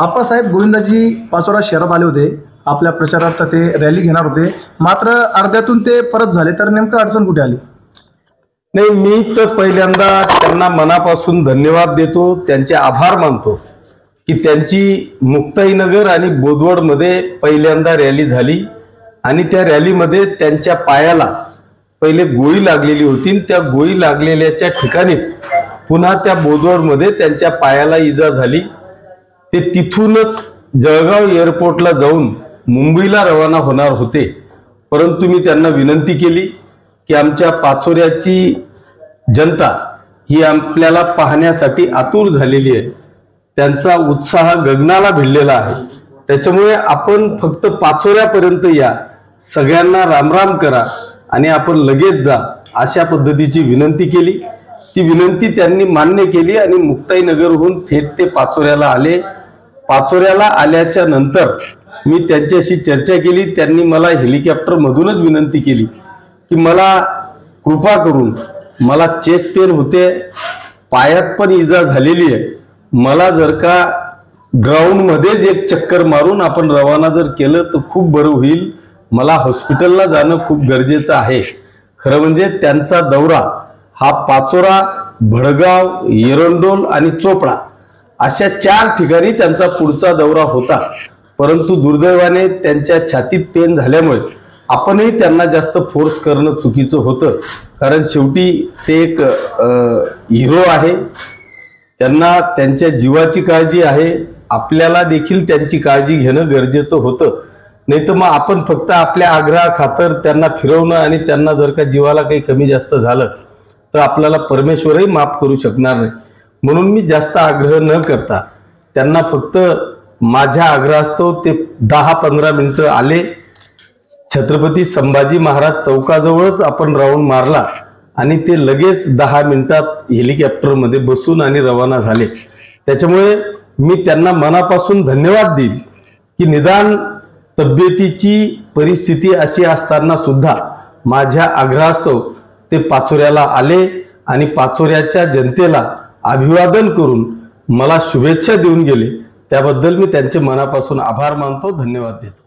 आप्पासाहेब गोविंदाजी पाचोरा शहरात आले होते, आपल्या प्रचारार्थ ते रॅली घेणार होते, मात्र अर्ध्यातून ते परत झाले. तर नेमकं अडचण कुठे आली? नाही, मी तर पहिल्यांदा त्यांना मनापासून धन्यवाद देतो, त्यांचे आभार मानतो की त्यांची मुक्ताईनगर आणि बोदवडमध्ये पहिल्यांदा रॅली झाली आणि त्या रॅलीमध्ये त्यांच्या पायाला पहिले गोळी लागलेली होती. त्या गोळी लागलेल्याच्या ठिकाणीच पुन्हा त्या बोदवडमध्ये त्यांच्या पायाला इजा झाली. ते तिथूनच जळगाव एअरपोर्टला जाऊन मुंबईला रवाना होणार होते, परंतु मी त्यांना विनंती केली की आमच्या पाचोऱ्याची जनता ही आपल्याला पाहण्यासाठी आतुर झालेली आहे, त्यांचा उत्साह गगनाला भिडलेला आहे, त्याच्यामुळे आपण फक्त पाचोऱ्यापर्यंत या, सगळ्यांना रामराम करा आणि आपण लगेच जा, अशा पद्धतीची विनंती केली. ती विनंती त्यांनी मान्य केली आणि मुक्ताईनगरहून थेट ते पाचोऱ्याला आले. पाचोऱ्याला आल्याच्या नंतर मी त्यांच्याशी चर्चा केली. त्यांनी मला हेलिकॉप्टर मधूनच विनंती केली की मला कृपा करून, मला चेस्ट पेन होते, पायात पण इजा झालेली आहे, मला जर का ग्राउंड मध्येच एक चक्कर मारून आपण रवाना जर केलं तर खूप बरं होईल, मला हॉस्पिटलला जाणं खूप गरजेचं आहे. खरं म्हणजे त्यांचा दौरा हा पाचोरा, भडगाव, एरंडोल आणि चोपडा अशा 4 ठिकाणी त्यांचा पुढचा दौरा होता. परंतु दुर्दैवाने त्यांच्या छातीत पेन झाल्यामुळे आपणही त्यांना जास्त फोर्स करणं चुकीचं होतं, कारण शेवटी ते एक हिरो आहे, त्यांना त्यांच्या जीवाची काळजी आहे, आपल्याला देखील त्यांची काळजी घेणं गरजेचं होतं. नाही तर मग आपण फक्त आपल्या आग्रहाखातर त्यांना फिरवणं आणि त्यांना जर का जीवाला काही कमी जास्त झालं तर आपल्याला परमेश्वरही माफ करू शकणार नाही. म्हणून मी जास्त आग्रह न करता त्यांना फक्त माझ्या आग्रहास्तव ते 10-15 मिनिटं आले. छत्रपती संभाजी महाराज चौकाजवळच आपण राऊंड मारला आणि ते लगेच 10 मिनिटात हेलिकॉप्टरमध्ये बसून आणि रवाना झाले. त्याच्यामुळे मी त्यांना मनापासून धन्यवाद देईल की निदान तब्येतीची परिस्थिती अशी असताना सुद्धा माझ्या आग्रहास्तव ते पाचोऱ्याला आले आणि पाचोऱ्याच्या जनतेला अभिवादन करून मला शुभेच्छा देऊन गेले. त्याबद्दल मी त्यांचे मनापासून आभार मानतो, धन्यवाद देतो.